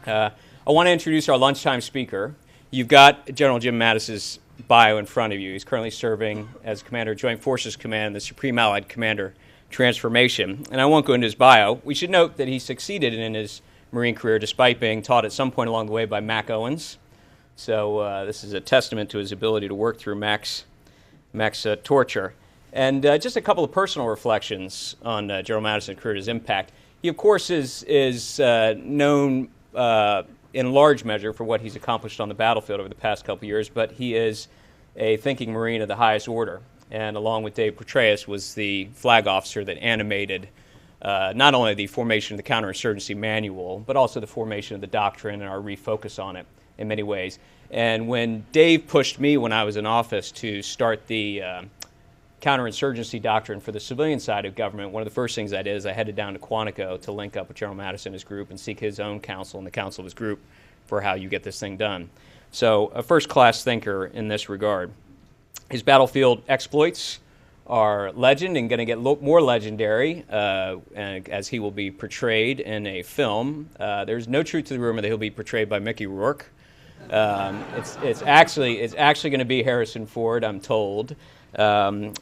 I want to introduce our lunchtime speaker. You've got General Jim Mattis's bio in front of you. He's currently serving as Commander of Joint Forces Command, the Supreme Allied Commander Transformation. And I won't go into his bio. We should note that he succeeded in his Marine career despite being taught at some point along the way by Mac Owens. So this is a testament to his ability to work through Mac's torture. And just a couple of personal reflections on General Mattis' career, his impact. He, of course, is known in large measure for what he's accomplished on the battlefield over the past couple of years, but he is a thinking Marine of the highest order. And along with Dave Petraeus, was the flag officer that animated not only the formation of the counterinsurgency manual, but also the formation of the doctrine and our refocus on it in many ways. And when Dave pushed me when I was in office to start the counterinsurgency doctrine for the civilian side of government, one of the first things I did is I headed down to Quantico to link up with General Mattis and his group and seek his own counsel and the counsel of his group for how you get this thing done. So a first-class thinker in this regard. His battlefield exploits are legend and going to get more legendary as he will be portrayed in a film. There's no truth to the rumor that he'll be portrayed by Mickey Rourke. It's actually going to be Harrison Ford, I'm told. So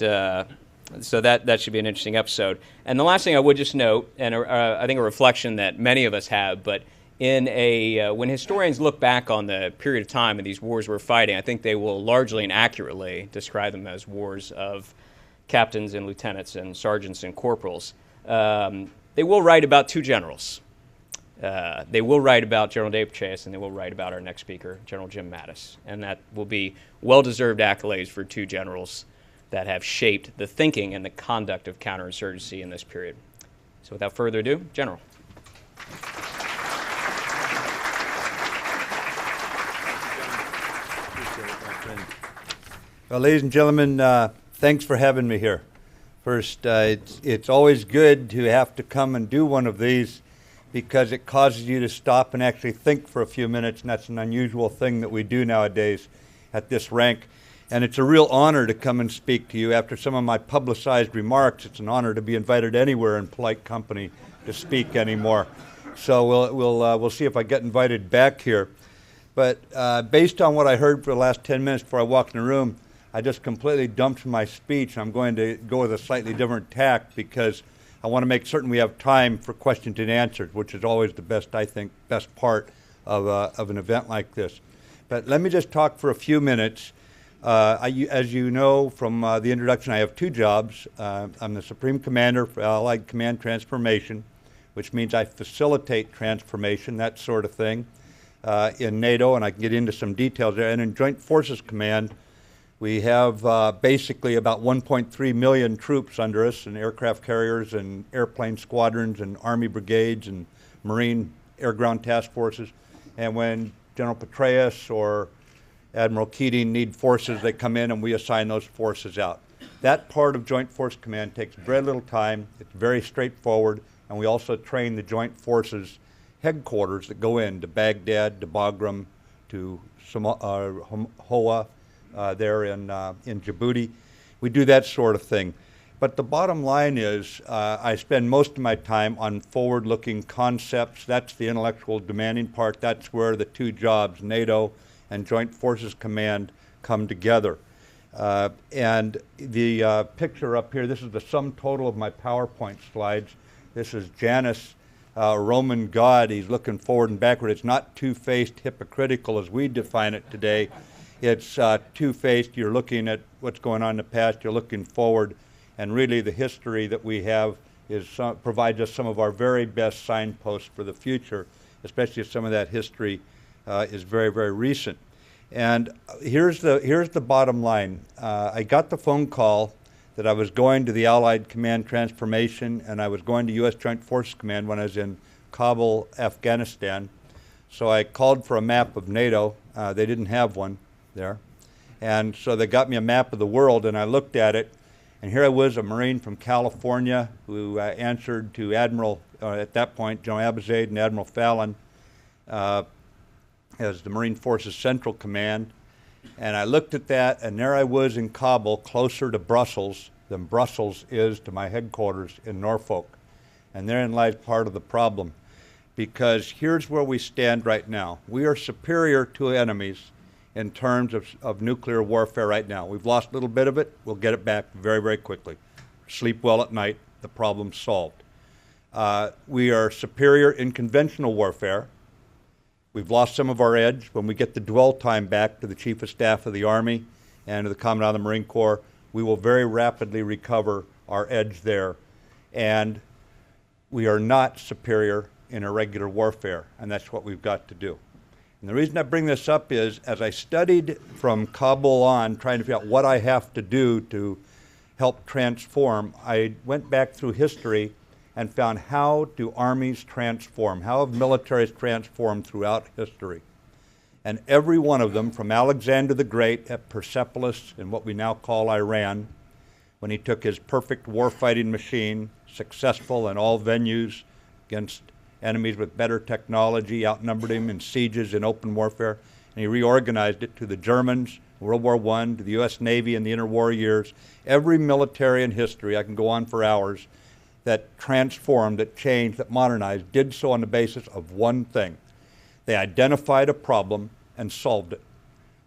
that should be an interesting episode. And the last thing I would just note, and I think a reflection that many of us have, but when historians look back on the period of time and these wars we're fighting, I think they will largely and accurately describe them as wars of captains and lieutenants and sergeants and corporals. They will write about two generals. They will write about General Dave Petraeus, and they will write about our next speaker, General Jim Mattis. And that will be well-deserved accolades for two generals that have shaped the thinking and the conduct of counterinsurgency in this period. So without further ado, General. Well, ladies and gentlemen, thanks for having me here. First, it's always good to have to come and do one of these because it causes you to stop and actually think for a few minutes, and that's an unusual thing that we do nowadays at this rank. And it's a real honor to come and speak to you. After some of my publicized remarks, it's an honor to be invited anywhere in polite company to speak anymore. So we'll see if I get invited back here. But based on what I heard for the last 10 minutes before I walked in the room, I just completely dumped my speech. I'm going to go with a slightly different tack because I want to make certain we have time for questions and answers, which is always the best part of an event like this. But let me just talk for a few minutes. As you know from the introduction, I have two jobs. I'm the Supreme Commander for Allied Command Transformation, which means I facilitate transformation, that sort of thing, in NATO, and I can get into some details there. And in Joint Forces Command, we have basically about 1.3 million troops under us, and aircraft carriers and airplane squadrons and Army brigades and Marine air-ground task forces. And when General Petraeus or Admiral Keating need forces, they come in and we assign those forces out. That part of Joint Force Command takes very little time. It's very straightforward, and we also train the Joint Forces headquarters that go in to Baghdad, to Bagram, to Hoa, there in Djibouti. We do that sort of thing. But the bottom line is I spend most of my time on forward-looking concepts. That's the intellectual demanding part. That's where the two jobs, NATO and Joint Forces Command, come together. And the picture up here, this is the sum total of my PowerPoint slides. This is Janus, Roman god. He's looking forward and backward. It's not two-faced hypocritical as we define it today. It's two-faced. You're looking at what's going on in the past. You're looking forward. And really the history that we have provides us some of our very best signposts for the future, especially if some of that history is very, very recent. And here's the bottom line. I got the phone call that I was going to the Allied Command Transformation and I was going to U.S. Joint Forces Command when I was in Kabul, Afghanistan. So I called for a map of NATO. They didn't have one there. And so they got me a map of the world, and I looked at it, and here I was, a Marine from California who answered to Admiral, at that point, General Abizaid and Admiral Fallon as the Marine Forces Central Command. And I looked at that, and there I was in Kabul, closer to Brussels than Brussels is to my headquarters in Norfolk. And therein lies part of the problem. because here's where we stand right now. We are superior to enemies in terms of nuclear warfare right now. We've lost a little bit of it. We'll get it back very, very quickly. Sleep well at night. The problem's solved. We are superior in conventional warfare. We've lost some of our edge. When we get the dwell time back to the Chief of Staff of the Army and to the Commandant of the Marine Corps, we will very rapidly recover our edge there. And we are not superior in irregular warfare, and that's what we've got to do. And the reason I bring this up is, as I studied from Kabul on, trying to figure out what I have to do to help transform, I went back through history and found how do armies transform, how have militaries transformed throughout history. And every one of them, from Alexander the Great at Persepolis in what we now call Iran, when he took his perfect warfighting machine, successful in all venues against enemies with better technology, outnumbered him in sieges in open warfare, and he reorganized it to the Germans, World War I, to the U.S. Navy in the interwar years. Every military in history, I can go on for hours, that transformed, that changed, that modernized, did so on the basis of one thing. They identified a problem and solved it.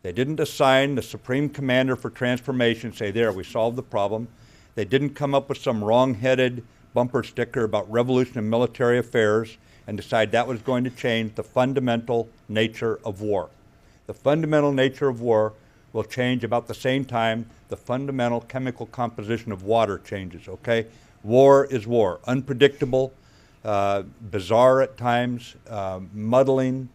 They didn't assign the supreme commander for transformation, say, there, we solved the problem. They didn't come up with some wrong-headed bumper sticker about revolution in military affairs and decide that was going to change the fundamental nature of war. The fundamental nature of war will change about the same time the fundamental chemical composition of water changes, okay? War is war, unpredictable, bizarre at times, muddling.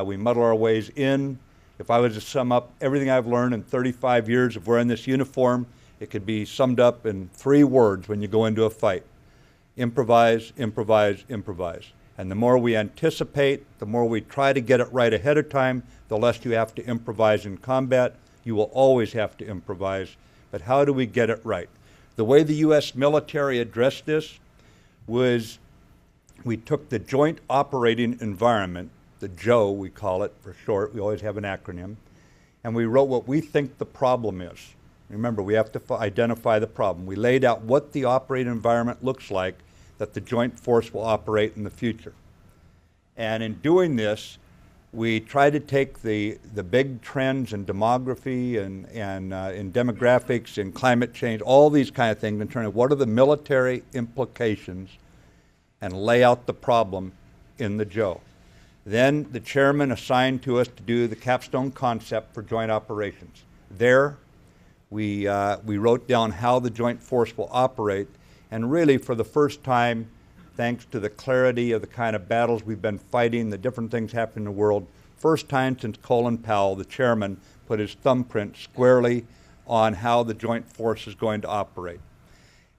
We muddle our ways in. If I was to sum up everything I've learned in 35 years of wearing this uniform, it could be summed up in 3 words when you go into a fight. Improvise, improvise, improvise. And the more we anticipate, the more we try to get it right ahead of time, the less you have to improvise in combat. You will always have to improvise. But how do we get it right? The way the U.S. military addressed this was we took the Joint Operating Environment, the JOE we call it for short, we always have an acronym, and we wrote what we think the problem is. Remember, we have to identify the problem. We laid out what the operating environment looks like that the joint force will operate in the future. And in doing this, we try to take the big trends in demography and in demographics and climate change, all these kind of things, and turn to what are the military implications and lay out the problem in the JOE. Then the chairman assigned to us to do the capstone concept for joint operations. There, we wrote down how the joint force will operate, and really for the first time, thanks to the clarity of the kind of battles we've been fighting, the different things happening in the world, first time since Colin Powell, the chairman, put his thumbprint squarely on how the joint force is going to operate.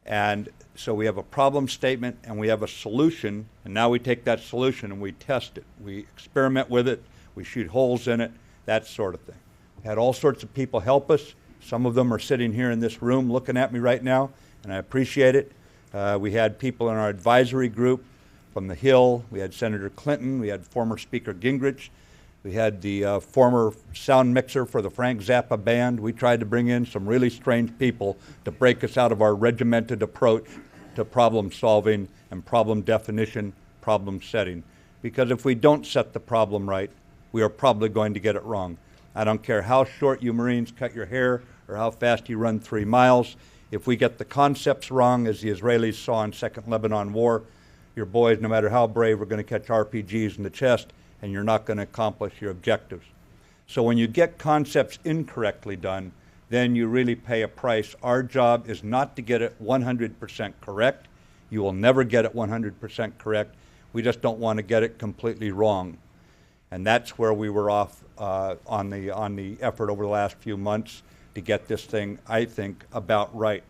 And so we have a problem statement and we have a solution, and now we take that solution and we test it. We experiment with it, we shoot holes in it, that sort of thing. We had all sorts of people help us. Some of them are sitting here in this room looking at me right now, and I appreciate it. We had people in our advisory group from the Hill. We had Senator Clinton. We had former Speaker Gingrich. We had the former sound mixer for the Frank Zappa band. We tried to bring in some really strange people to break us out of our regimented approach to problem solving and problem definition, problem setting. Because if we don't set the problem right, we are probably going to get it wrong. I don't care how short you Marines cut your hair or how fast you run 3 miles. If we get the concepts wrong, as the Israelis saw in Second Lebanon War, your boys, no matter how brave, are going to catch RPGs in the chest, and you're not going to accomplish your objectives. So when you get concepts incorrectly done, then you really pay a price. Our job is not to get it 100% correct. You will never get it 100% correct. We just don't want to get it completely wrong. And that's where we were off on the effort over the last few months to get this thing, I think, about right.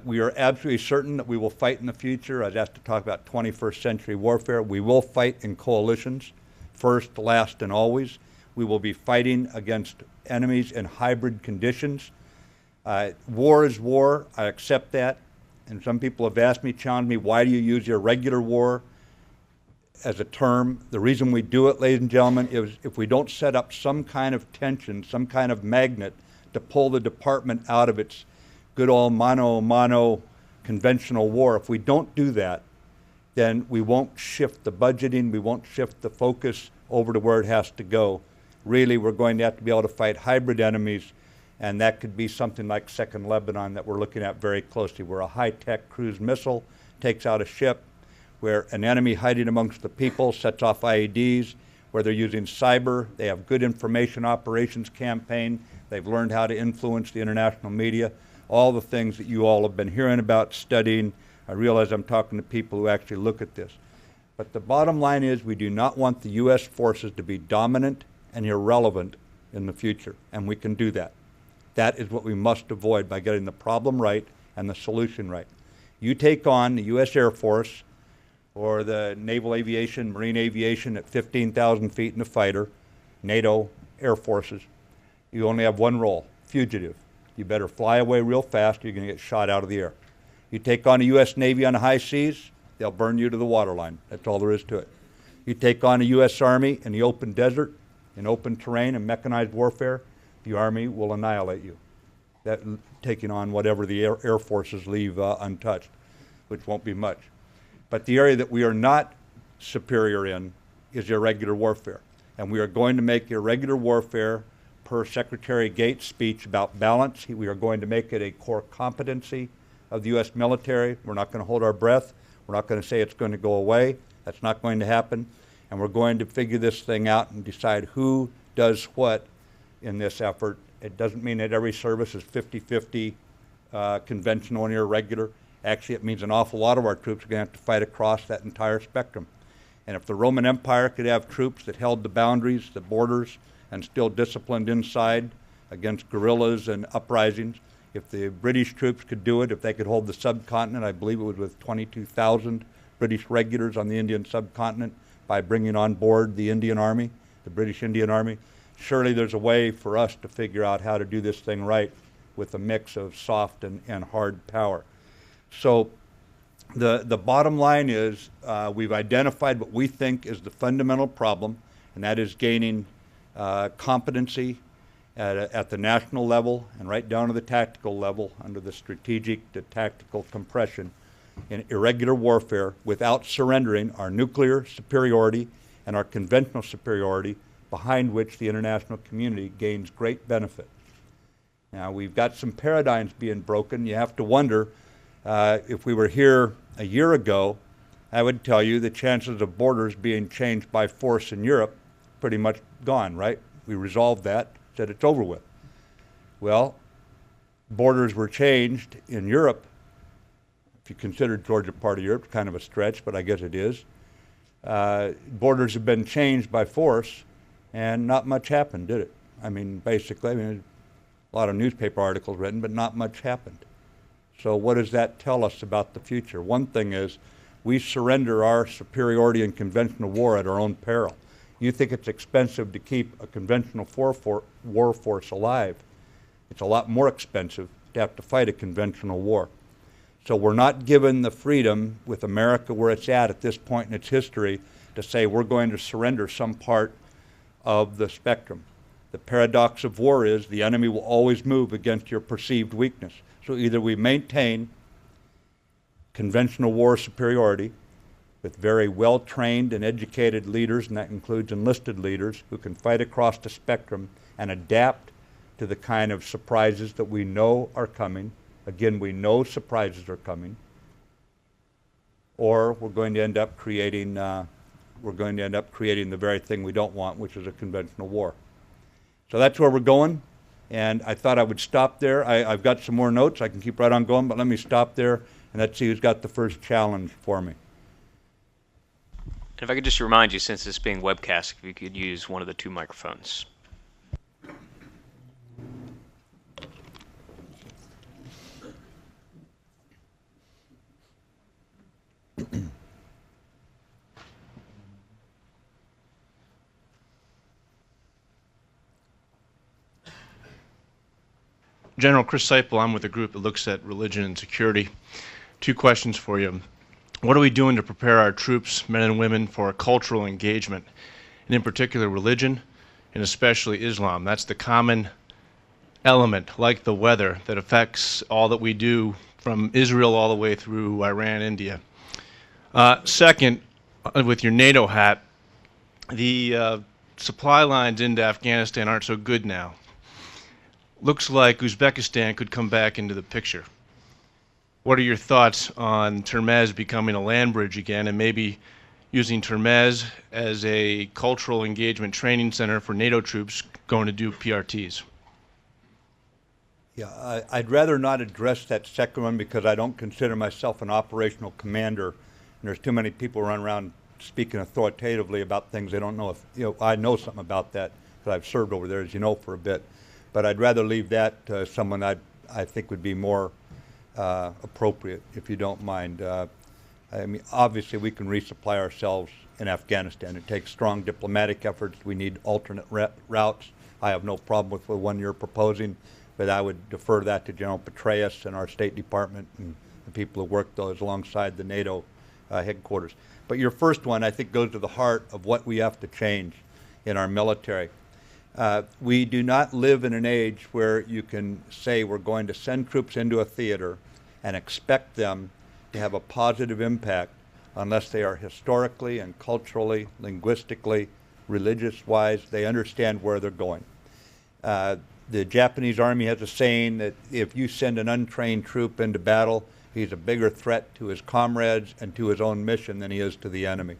We are absolutely certain that we will fight in the future. I was asked to talk about 21st century warfare. We will fight in coalitions, first, last, and always. We will be fighting against enemies in hybrid conditions. War is war. I accept that. And some people have asked me, challenged me, why do you use irregular war as a term? The reason we do it, ladies and gentlemen, is if we don't set up some kind of tension, some kind of magnet to pull the department out of its good old mano a mano conventional war, if we don't do that, then we won't shift the budgeting, we won't shift the focus over to where it has to go. Really, we're going to have to be able to fight hybrid enemies, and that could be something like Second Lebanon that we're looking at very closely, where a high-tech cruise missile takes out a ship, where an enemy hiding amongst the people sets off IEDs, where they're using cyber, they have good information operations campaign, they've learned how to influence the international media, all the things that you all have been hearing about, studying. I realize I'm talking to people who actually look at this. But the bottom line is we do not want the U.S. forces to be dominant and irrelevant in the future, and we can do that. That is what we must avoid by getting the problem right and the solution right. You take on the U.S. Air Force or the naval aviation, marine aviation at 15,000 feet in a fighter, NATO air forces, you only have one role, fugitive. You better fly away real fast or you're going to get shot out of the air. You take on a U.S. Navy on the high seas, they'll burn you to the waterline. That's all there is to it. You take on a U.S. Army in the open desert, in open terrain and mechanized warfare, the Army will annihilate you. That, taking on whatever the air forces leave untouched, which won't be much. But the area that we are not superior in is irregular warfare. And we are going to make irregular warfare, per Secretary Gates' speech about balance, we are going to make it a core competency of the U.S. military. We're not going to hold our breath. We're not going to say it's going to go away. That's not going to happen. And we're going to figure this thing out and decide who does what in this effort. It doesn't mean that every service is 50-50 conventional and irregular. Actually, it means an awful lot of our troops are going to have to fight across that entire spectrum. And if the Roman Empire could have troops that held the boundaries, the borders, and still disciplined inside against guerrillas and uprisings, if the British troops could do it, if they could hold the subcontinent, I believe it was with 22,000 British regulars on the Indian subcontinent by bringing on board the Indian Army, the British Indian Army, surely there's a way for us to figure out how to do this thing right with a mix of soft and hard power. So the bottom line is we've identified what we think is the fundamental problem, and that is gaining competency at the national level and right down to the tactical level under the strategic to tactical compression in irregular warfare without surrendering our nuclear superiority and our conventional superiority behind which the international community gains great benefit. Now, we've got some paradigms being broken. You have to wonder, if we were here a year ago, I would tell you the chances of borders being changed by force in Europe pretty much gone, right? We resolved that, said it's over with. Well, borders were changed in Europe. If you consider Georgia part of Europe, kind of a stretch, but I guess it is. Borders have been changed by force, and not much happened, did it? I mean, basically, a lot of newspaper articles written, but not much happened. So what does that tell us about the future? One thing is we surrender our superiority in conventional war at our own peril. You think it's expensive to keep a conventional war force alive. It's a lot more expensive to have to fight a conventional war. So we're not given the freedom with America where it's at this point in its history to say we're going to surrender some part of the spectrum. The paradox of war is the enemy will always move against your perceived weakness. So either we maintain conventional war superiority with very well-trained and educated leaders, and that includes enlisted leaders who can fight across the spectrum and adapt to the kind of surprises that we know are coming. Again, we know surprises are coming. Or we're going to end up creating the very thing we don't want, which is a conventional war. So that's where we're going. And I thought I would stop there. I've got some more notes. I can keep right on going, but let me stop there and let's see who's got the first challenge for me. And if I could just remind you, since it's being webcast, if you could use one of the two microphones. General Chris Seipel, I'm with a group that looks at religion and security. Two questions for you. What are we doing to prepare our troops, men and women, for cultural engagement, and in particular religion, and especially Islam? That's the common element, like the weather, that affects all that we do from Israel all the way through Iran, India. Second, with your NATO hat, the supply lines into Afghanistan aren't so good now. Looks like Uzbekistan could come back into the picture. What are your thoughts on Termez becoming a land bridge again, and maybe using Termez as a cultural engagement training center for NATO troops going to do PRTs? Yeah, I'd rather not address that second one because I don't consider myself an operational commander, and there's too many people running around speaking authoritatively about things they don't know. If I know something about that because I've served over there, as you know, for a bit. But I'd rather leave that to someone I think would be more appropriate, if you don't mind. I mean, obviously, we can resupply ourselves in Afghanistan. It takes strong diplomatic efforts. We need alternate routes. I have no problem with the one you're proposing, but I would defer that to General Petraeus and our State Department and the people who work those alongside the NATO headquarters. But your first one, I think, goes to the heart of what we have to change in our military. We do not live in an age where you can say we're going to send troops into a theater and expect them to have a positive impact unless they are historically and culturally, linguistically, religious-wise, they understand where they're going. The Japanese Army has a saying that if you send an untrained troop into battle, he's a bigger threat to his comrades and to his own mission than he is to the enemy.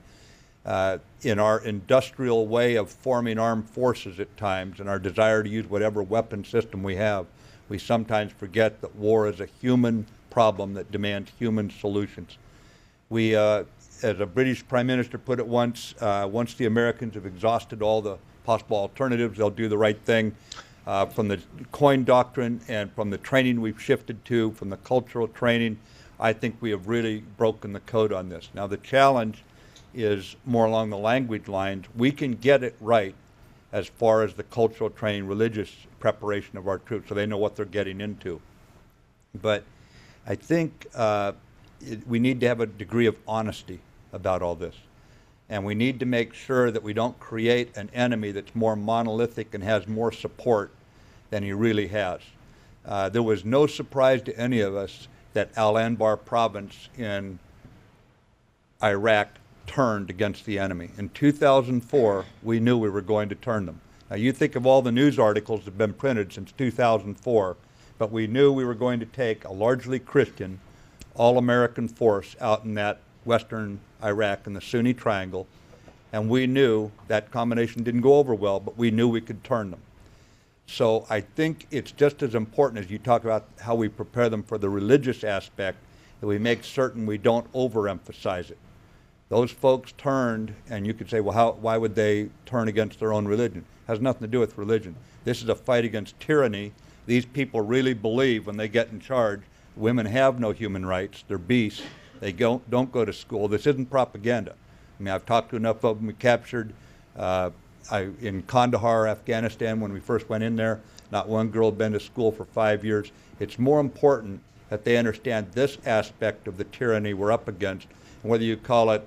In our industrial way of forming armed forces at times and our desire to use whatever weapon system we have, we sometimes forget that war is a human problem that demands human solutions. We, as a British Prime Minister put it once the Americans have exhausted all the possible alternatives, they'll do the right thing. From the coin doctrine and from the training we've shifted to, from the cultural training, I think we have really broken the code on this. Now the challenge is more along the language lines. We can get it right as far as the cultural training, religious preparation of our troops so they know what they're getting into. But I think we need to have a degree of honesty about all this. And we need to make sure that we don't create an enemy that's more monolithic and has more support than he really has. There was no surprise to any of us that Al-Anbar province in Iraq turned against the enemy. In 2004, we knew we were going to turn them. Now, you think of all the news articles that have been printed since 2004, but we knew we were going to take a largely Christian, all-American force out in that western Iraq in the Sunni Triangle, and we knew that combination didn't go over well, but we knew we could turn them. So I think it's just as important as you talk about how we prepare them for the religious aspect, that we make certain we don't overemphasize it. Those folks turned, and you could say, well, why would they turn against their own religion? It has nothing to do with religion. This is a fight against tyranny. These people really believe when they get in charge, women have no human rights, they're beasts. They don't go to school. This isn't propaganda. I mean, I've talked to enough of them we captured. In Kandahar, Afghanistan, when we first went in there, not one girl had been to school for 5 years. It's more important that they understand this aspect of the tyranny we're up against, and whether you call it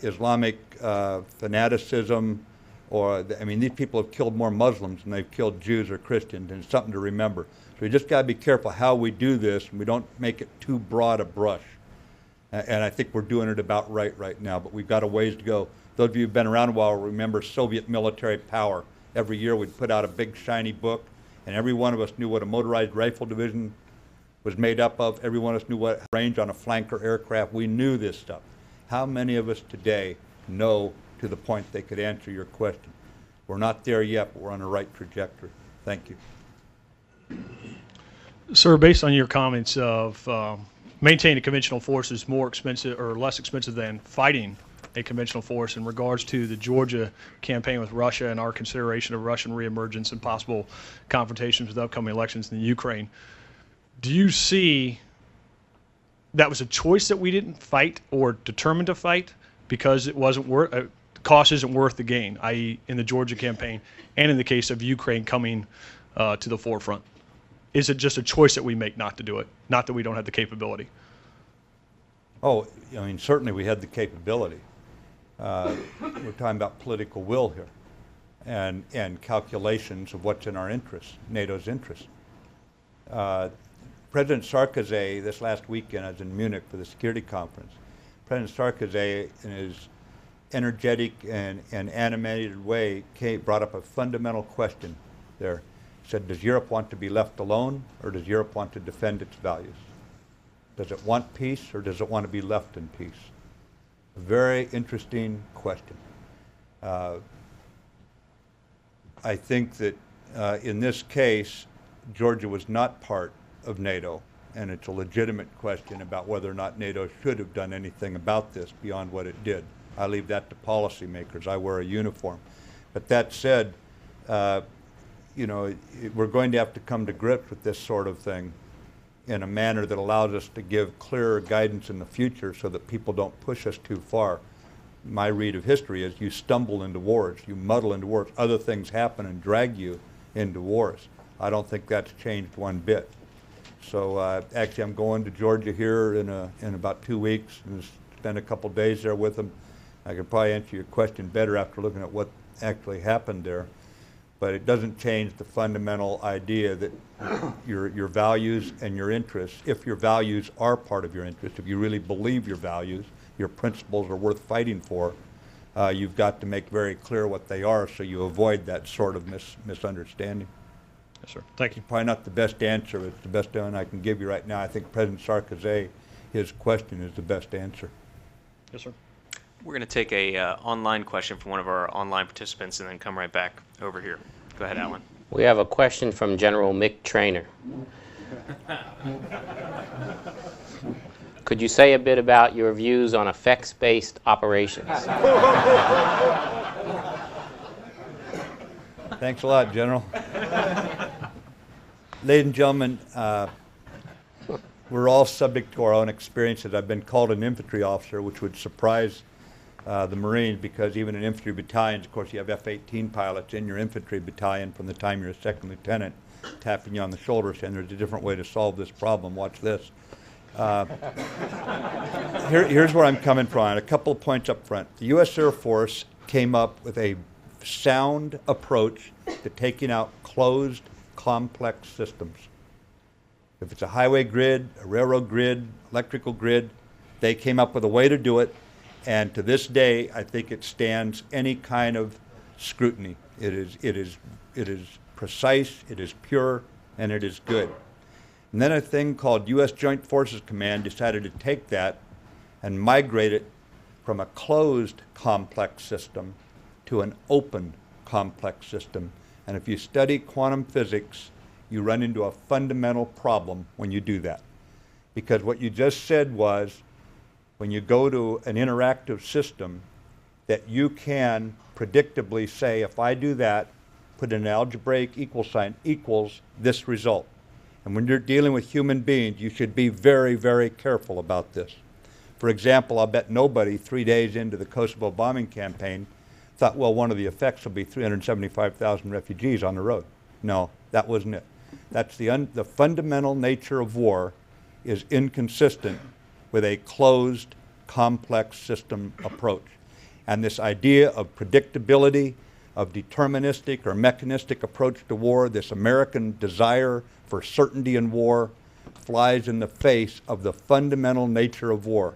Islamic fanaticism or, I mean, these people have killed more Muslims than they've killed Jews or Christians, and it's something to remember. So we just got to be careful how we do this, and we don't make it too broad a brush. And I think we're doing it about right now, but we've got a ways to go. Those of you who've been around a while remember Soviet military power. Every year we'd put out a big shiny book, and every one of us knew what a motorized rifle division was made up of. Every one of us knew what range on a flanker aircraft. We knew this stuff. How many of us today know to the point they could answer your question? We're not there yet, but we're on the right trajectory. Thank you. Sir, based on your comments of maintaining a conventional force is more expensive or less expensive than fighting a conventional force in regards to the Georgia campaign with Russia and our consideration of Russian reemergence and possible confrontations with upcoming elections in the Ukraine, do you see that was a choice that we didn't fight or determined to fight because it wasn't worth cost isn't worth the gain, i.e. in the Georgia campaign and in the case of Ukraine coming to the forefront? Is it just a choice that we make not to do it, not that we don't have the capability? Oh, I mean, certainly we had the capability. We're talking about political will here and calculations of what's in our interest, NATO's interest. President Sarkozy, this last weekend, I was in Munich for the security conference. President Sarkozy, in his energetic and animated way, brought up a fundamental question there. He said, does Europe want to be left alone, or does Europe want to defend its values? Does it want peace, or does it want to be left in peace? A very interesting question. I think that in this case, Georgia was not part of NATO, and it's a legitimate question about whether or not NATO should have done anything about this beyond what it did. I leave that to policymakers. I wear a uniform. But that said, you know, we're going to have to come to grips with this sort of thing in a manner that allows us to give clearer guidance in the future so that people don't push us too far. My read of history is you stumble into wars, you muddle into wars, other things happen and drag you into wars. I don't think that's changed one bit. So actually I'm going to Georgia here in about 2 weeks and spend a couple days there with them. I could probably answer your question better after looking at what actually happened there. But it doesn't change the fundamental idea that your values and your interests, if your values are part of your interests, if you really believe your values, your principles are worth fighting for, you've got to make very clear what they are so you avoid that sort of misunderstanding. Yes, sir. Thank you. Probably not the best answer, but it's the best one I can give you right now. I think President Sarkozy, his question is the best answer. Yes, sir. We're going to take a online question from one of our online participants and then come right back over here. Go ahead, Alan. We have a question from General Mick Traynor. Could you say a bit about your views on effects-based operations? Thanks a lot, General. Ladies and gentlemen, we're all subject to our own experiences. I've been called an infantry officer, which would surprise the Marines, because even in infantry battalions, of course, you have F-18 pilots in your infantry battalion from the time you're a second lieutenant, tapping you on the shoulder saying there's a different way to solve this problem. Watch this. Here's where I'm coming from. A couple of points up front. The U.S. Air Force came up with a sound approach to taking out closed, complex systems. If it's a highway grid, a railroad grid, electrical grid, they came up with a way to do it. And to this day, I think it stands any kind of scrutiny. It is precise, it is pure, and it is good. And then a thing called U.S. Joint Forces Command decided to take that and migrate it from a closed complex system to an open complex system. And if you study quantum physics, you run into a fundamental problem when you do that. Because what you just said was, when you go to an interactive system, that you can predictably say, if I do that, put an algebraic equal sign equals this result. And when you're dealing with human beings, you should be very, very careful about this. For example, I'll bet nobody 3 days into the Kosovo bombing campaign thought, well, one of the effects will be 375,000 refugees on the road. No, that wasn't it. That's the fundamental nature of war is inconsistent with a closed, complex system approach. And this idea of predictability, of deterministic or mechanistic approach to war, this American desire for certainty in war, flies in the face of the fundamental nature of war.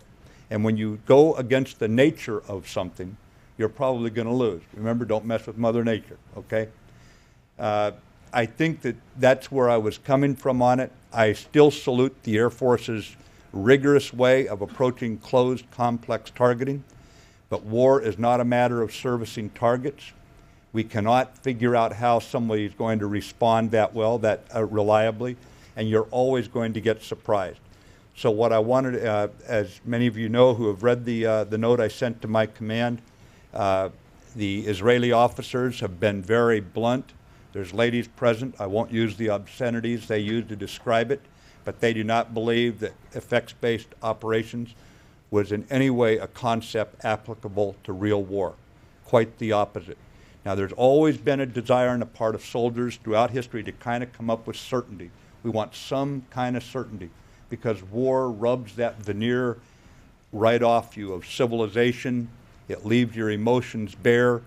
And when you go against the nature of something, you're probably going to lose. Remember, don't mess with Mother Nature, okay? I think that that's where I was coming from on it. I still salute the Air Force's rigorous way of approaching closed, complex targeting. But war is not a matter of servicing targets. We cannot figure out how somebody is going to respond that well, that reliably, and you're always going to get surprised. So what I wanted, as many of you know who have read the note I sent to my command, the Israeli officers have been very blunt. There's ladies present. I won't use the obscenities they use to describe it, but they do not believe that effects-based operations was in any way a concept applicable to real war. Quite the opposite. Now, there's always been a desire on the part of soldiers throughout history to kind of come up with certainty. We want some kind of certainty because war rubs that veneer right off you of civilization. It leaves your emotions bare.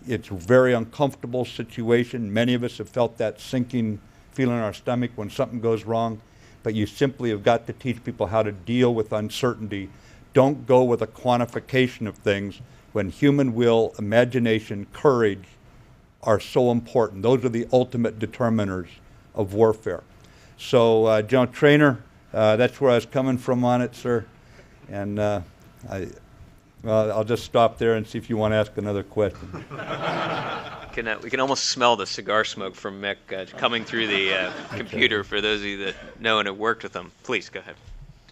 It's a very uncomfortable situation. Many of us have felt that sinking feeling in our stomach when something goes wrong. But you simply have got to teach people how to deal with uncertainty don't go with a quantification of things when human will, imagination, courage are so important. Those are the ultimate determiners of warfare. So, General Traynor, that's where I was coming from on it, sir. And I'll just stop there and see if you want to ask another question. We can almost smell the cigar smoke from Mick coming through the computer for those of you that know and have worked with him. Please, go ahead.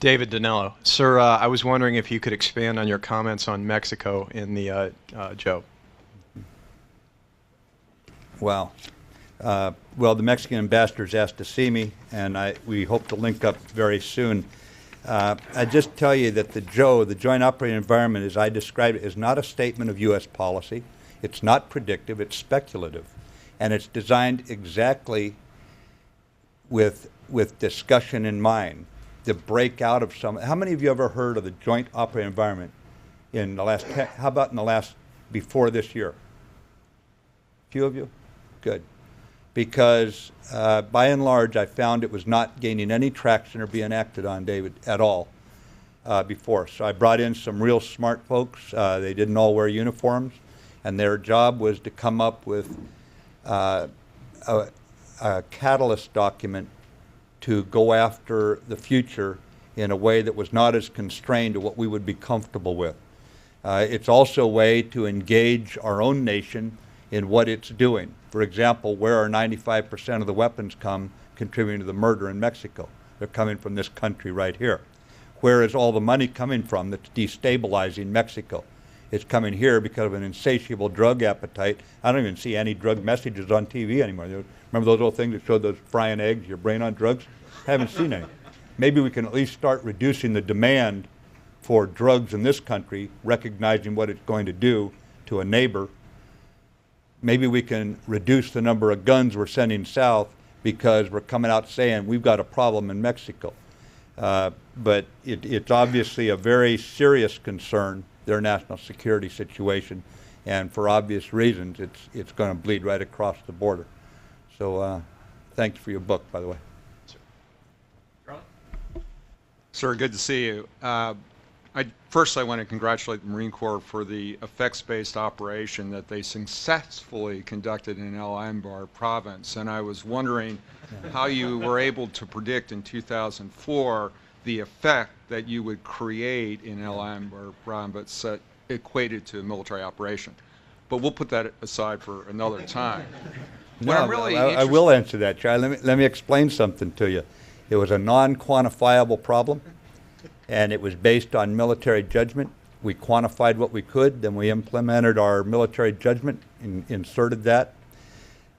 David Danello. Sir, I was wondering if you could expand on your comments on Mexico in the Joe. Wow. Well, the Mexican ambassador's asked to see me, and we hope to link up very soon. I just tell you that the Joe, the Joint Operating Environment, as I described it, is not a statement of U.S. policy. It's not predictive. It's speculative. And it's designed exactly with discussion in mind, to break out of some. How many of you ever heard of the Joint Operating Environment in the last, how about in the last, before this year? A few of you? Good. Because by and large, I found it was not gaining any traction or being acted on, David, at all before. So I brought in some real smart folks. They didn't all wear uniforms, and their job was to come up with a catalyst document to go after the future in a way that was not as constrained to what we would be comfortable with. It's also a way to engage our own nation in what it's doing. For example, where are 95% of the weapons contributing to the murder in Mexico? They're coming from this country right here. Where is all the money coming from that's destabilizing Mexico? It's coming here because of an insatiable drug appetite. I don't even see any drug messages on TV anymore. Remember those old things that showed those frying eggs, your brain on drugs? Haven't seen any. Maybe we can at least start reducing the demand for drugs in this country, recognizing what it's going to do to a neighbor. Maybe we can reduce the number of guns we're sending south because we're coming out saying we've got a problem in Mexico. But it's obviously a very serious concern, their national security situation, and for obvious reasons, it's going to bleed right across the border. So thanks for your book, by the way. Sir, good to see you. First, I want to congratulate the Marine Corps for the effects-based operation that they successfully conducted in El Anbar province. And I was wondering how you were able to predict in 2004 the effect that you would create in El Anbar province equated to a military operation. But we'll put that aside for another time. I will answer that, Charlie. Let me explain something to you. It was a non-quantifiable problem, and it was based on military judgment. We quantified what we could, then we implemented our military judgment and inserted that.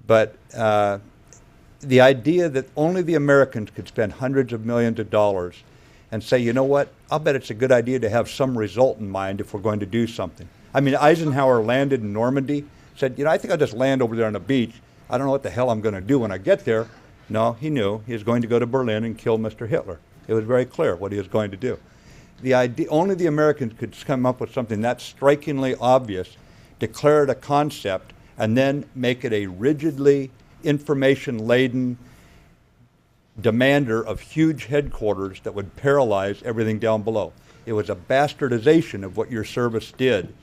But the idea that only the Americans could spend hundreds of millions of dollars and say, you know what, I'll bet it's a good idea to have some result in mind if we're going to do something. I mean, Eisenhower landed in Normandy, said, I think I'll just land over there on the beach. I don't know what the hell I'm going to do when I get there. No, he knew he was going to go to Berlin and kill Mr. Hitler. It was very clear what he was going to do. The idea, only the Americans could come up with something that strikingly obvious, declare it a concept, and then make it a rigidly information-laden demander of huge headquarters that would paralyze everything down below. It was a bastardization of what your service did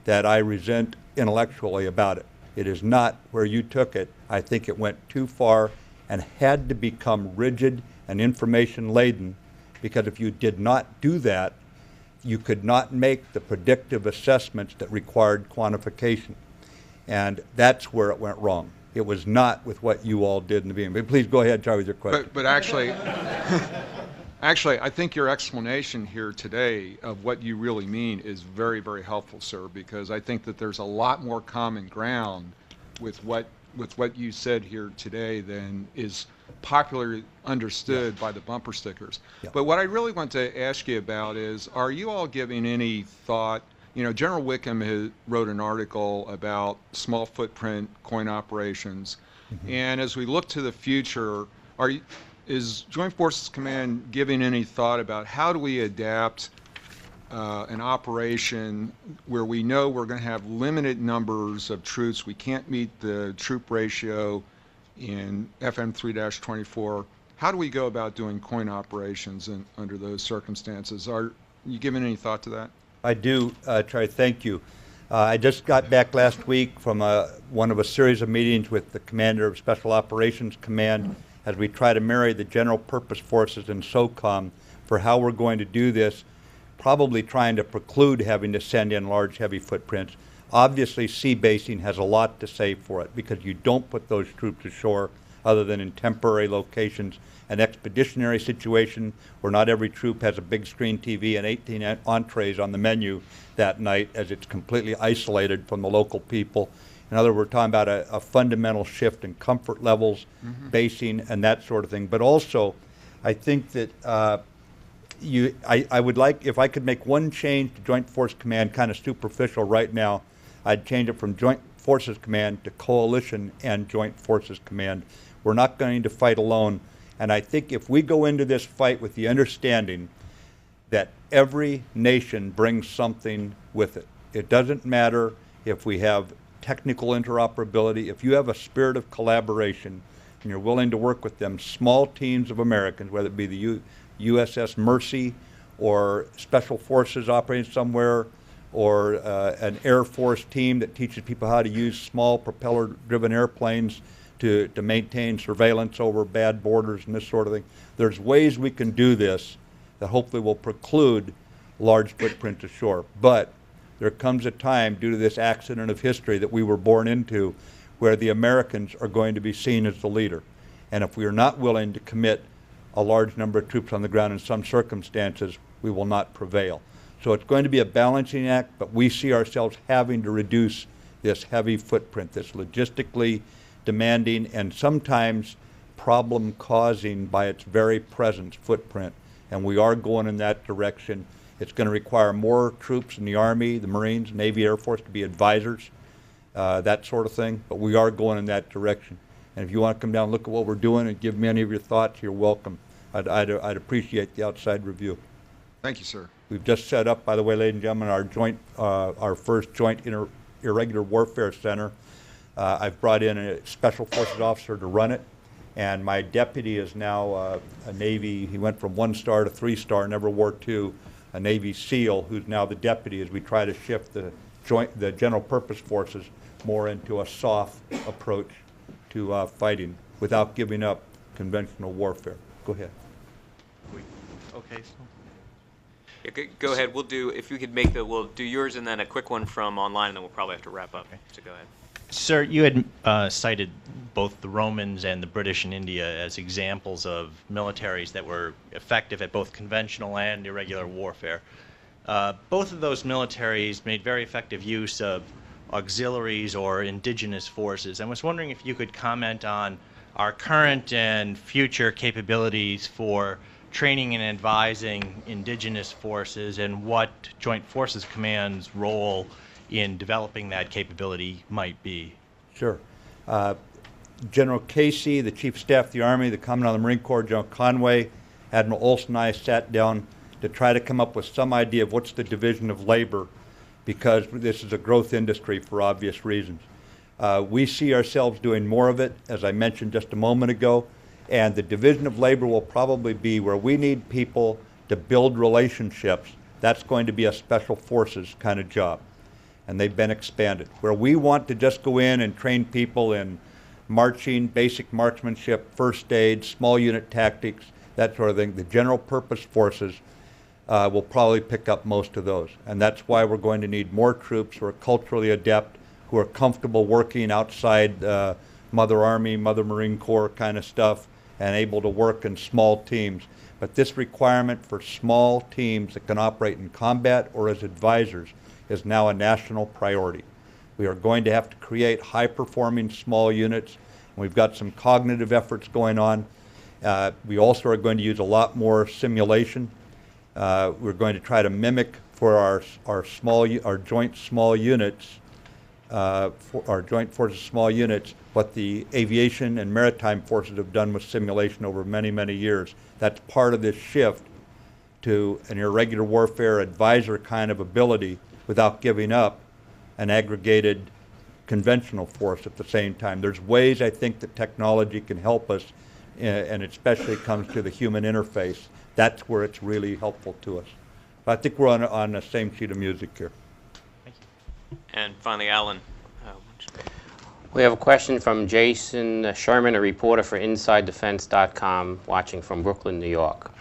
that I resent intellectually about it. It is not where you took it. I think it went too far and had to become rigid and information-laden, because if you did not do that, you could not make the predictive assessments that required quantification. And that's where it went wrong. It was not with what you all did in the beginning. But please go ahead, Charlie, with your question. But actually, I think your explanation here today of what you really mean is very, very helpful, sir, because I think that there's a lot more common ground with what you said here today than is popularly understood by the bumper stickers. Yeah. But what I really want to ask you about is, are you all giving any thought? General Wickham wrote an article about small footprint coin operations, and as we look to the future, is Joint Forces Command giving any thought about how do we adapt an operation where we know we're going to have limited numbers of troops, we can't meet the troop ratio in FM 3-24? How do we go about doing coin operations under those circumstances? You given any thought to that? I do, Trey, thank you. I just got back last week from one of a series of meetings with the Commander of Special Operations Command as we try to marry the General Purpose Forces and SOCOM for how we're going to do this, probably trying to preclude having to send in large, heavy footprints. Obviously, sea basing has a lot to say for it because you don't put those troops ashore other than in temporary locations. An expeditionary situation where not every troop has a big screen TV and 18 entrees on the menu that night as it's completely isolated from the local people. In other words, we're talking about a fundamental shift in comfort levels, basing, and that sort of thing. But also, I think that I would like, if I could make one change to Joint Force Command, kind of superficial right now, I'd change it from Joint Forces Command to Coalition and Joint Forces Command. We're not going to fight alone. And I think if we go into this fight with the understanding that every nation brings something with it, it doesn't matter if we have technical interoperability, if you have a spirit of collaboration and you're willing to work with them, small teams of Americans, whether it be the USS Mercy or Special Forces operating somewhere, or an Air Force team that teaches people how to use small propeller-driven airplanes to maintain surveillance over bad borders and this sort of thing. There's ways we can do this that hopefully will preclude large footprints ashore. But there comes a time, due to this accident of history that we were born into, where the Americans are going to be seen as the leader. And if we are not willing to commit a large number of troops on the ground in some circumstances, we will not prevail. So it's going to be a balancing act, but we see ourselves having to reduce this heavy footprint, this logistically demanding and sometimes problem-causing by its very presence footprint. And we are going in that direction. It's going to require more troops in the Army, the Marines, Navy, Air Force to be advisors, that sort of thing. But we are going in that direction. And if you want to come down and look at what we're doing and give me any of your thoughts, you're welcome. I'd appreciate the outside review. Thank you, sir. We've just set up, by the way, ladies and gentlemen, our first joint irregular warfare center. I've brought in a Special Forces officer to run it, and my deputy is now a Navy, he went from 1-star to 3-star, never wore 2, a Navy SEAL who's now the deputy as we try to shift the General Purpose Forces more into a soft approach to fighting without giving up conventional warfare. Go ahead. Okay. Yeah, go ahead. We'll do, if you could we'll do yours and then a quick one from online, and then we'll probably have to wrap up. Okay. So go ahead. Sir, you had cited both the Romans and the British in India as examples of militaries that were effective at both conventional and irregular warfare. Both of those militaries made very effective use of auxiliaries or indigenous forces. I was wondering if you could comment on our current and future capabilities for training and advising indigenous forces and what Joint Forces Command's role in developing that capability might be. Sure. General Casey, the Chief of Staff of the Army, the Commandant of the Marine Corps, General Conway, Admiral Olson and I sat down to try to come up with some idea of what's the division of labor, because this is a growth industry for obvious reasons. We see ourselves doing more of it, as I mentioned just a moment ago, and the division of labor will probably be where we need people to build relationships. That's going to be a special forces kind of job, and they've been expanded. Where we want to just go in and train people in marching, basic marksmanship, first aid, small unit tactics, that sort of thing, the general purpose forces will probably pick up most of those. And that's why we're going to need more troops who are culturally adept, who are comfortable working outside Mother Army, Mother Marine Corps kind of stuff, and able to work in small teams. But this requirement for small teams that can operate in combat or as advisors is now a national priority. We are going to have to create high-performing small units, and we've got some cognitive efforts going on. We also are going to use a lot more simulation. We're going to try to mimic for our joint small units, for our joint forces small units, what the aviation and maritime forces have done with simulation over many, many years. That's part of this shift to an irregular warfare advisor kind of ability without giving up an aggregated conventional force at the same time. There's ways I think that technology can help us, and it especially comes to the human interface. That's where it's really helpful to us. But I think we're on the same sheet of music here. And finally, Alan. We have a question from Jason Sherman, a reporter for InsideDefense.com, watching from Brooklyn, New York.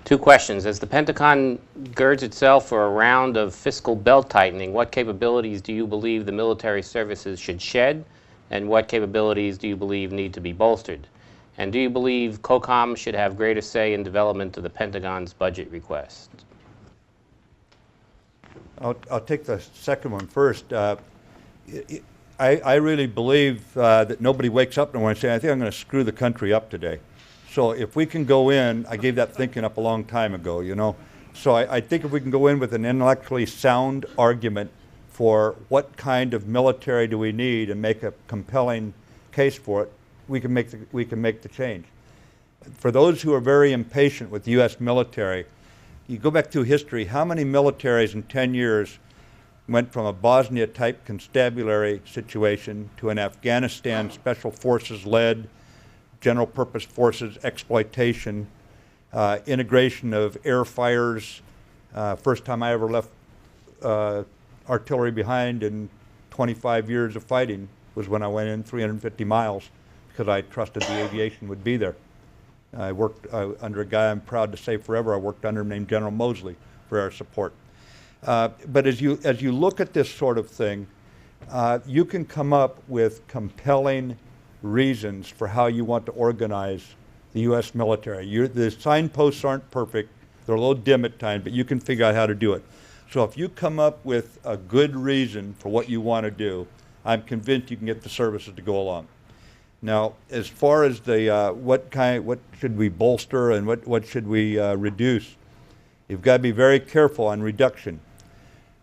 2 questions. As the Pentagon girds itself for a round of fiscal belt-tightening, what capabilities do you believe the military services should shed, and what capabilities do you believe need to be bolstered? And do you believe COCOM should have greater say in development of the Pentagon's budget request? I'll take the second one first. I really believe that nobody wakes up in the morning saying, I think I'm going to screw the country up today. So if we can go in, I gave that thinking up a long time ago, you know. So I think if we can go in with an intellectually sound argument for what kind of military do we need and make a compelling case for it, we can make the change. For those who are very impatient with the U.S. military, you go back through history, how many militaries in 10 years went from a Bosnia-type constabulary situation to an Afghanistan special forces-led general purpose forces exploitation, integration of air fires. First time I ever left artillery behind in 25 years of fighting was when I went in 350 miles because I trusted the aviation would be there. I worked under a guy I'm proud to say forever I worked under named General Mosley for air support. But as you look at this sort of thing, you can come up with compelling reasons for how you want to organize the U.S. military. The signposts aren't perfect. They're a little dim at times, but you can figure out how to do it. So if you come up with a good reason for what you want to do, I'm convinced you can get the services to go along. Now, as far as the what should we bolster and what should we reduce, you've got to be very careful on reduction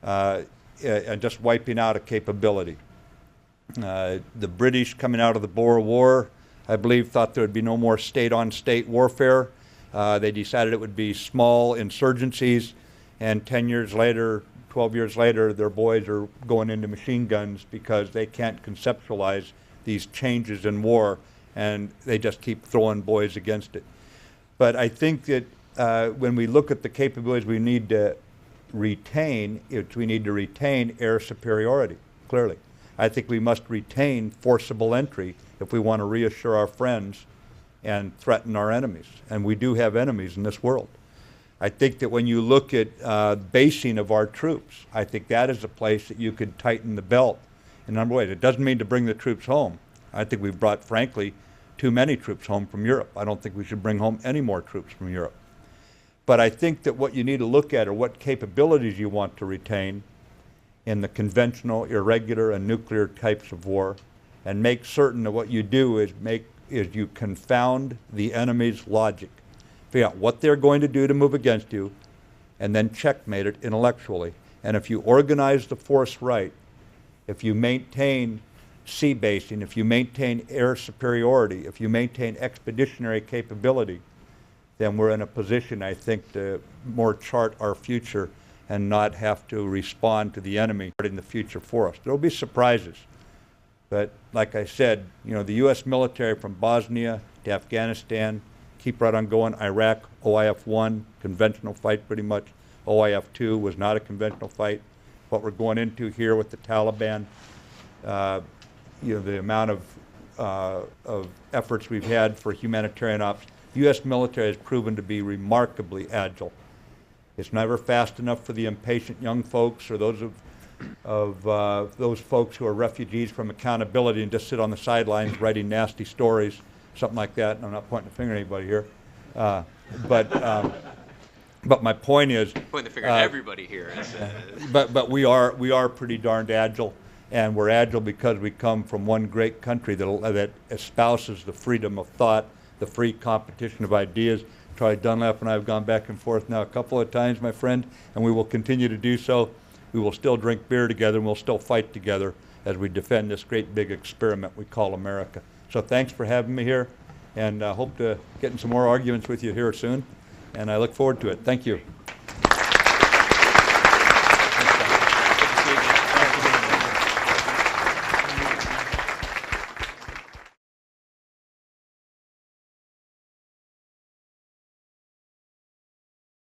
and just wiping out a capability. The British, coming out of the Boer War, I believe, thought there would be no more state-on-state warfare. They decided it would be small insurgencies, and 10 years later, 12 years later, their boys are going into machine guns because they can't conceptualize these changes in war, and they just keep throwing boys against it. But I think that when we look at the capabilities we need to retain, we need to retain air superiority, clearly. I think we must retain forcible entry if we want to reassure our friends and threaten our enemies. And we do have enemies in this world. I think that when you look at basing of our troops, I think that is a place that you could tighten the belt in a number of ways. It doesn't mean to bring the troops home. I think we've brought, frankly, too many troops home from Europe. I don't think we should bring home any more troops from Europe. But I think that what you need to look at are what capabilities you want to retain in the conventional, irregular, and nuclear types of war, and make certain that what you do is you confound the enemy's logic. Figure out what they're going to do to move against you, and then checkmate it intellectually. And if you organize the force right, if you maintain sea basing, if you maintain air superiority, if you maintain expeditionary capability, then we're in a position, I think, to more chart our future and not have to respond to the enemy in the future for us. There will be surprises. But like I said, you know, the U.S. military from Bosnia to Afghanistan, keep right on going. Iraq, OIF-1, conventional fight pretty much. OIF-2 was not a conventional fight. What we're going into here with the Taliban, you know, the amount of efforts we've had for humanitarian ops, the U.S. military has proven to be remarkably agile. It's never fast enough for the impatient young folks or those those folks who are refugees from accountability and just sit on the sidelines writing nasty stories, something like that. And I'm not pointing the finger at anybody here, but my point is, Pointing the finger at everybody here. but we are pretty darned agile, and we're agile because we come from one great country that espouses the freedom of thought, the free competition of ideas. Charlie Dunlap and I have gone back and forth now a couple of times, my friend, and we will continue to do so. We will still drink beer together, and we'll still fight together as we defend this great big experiment we call America. So thanks for having me here, and I hope to get in some more arguments with you here soon, and I look forward to it. Thank you.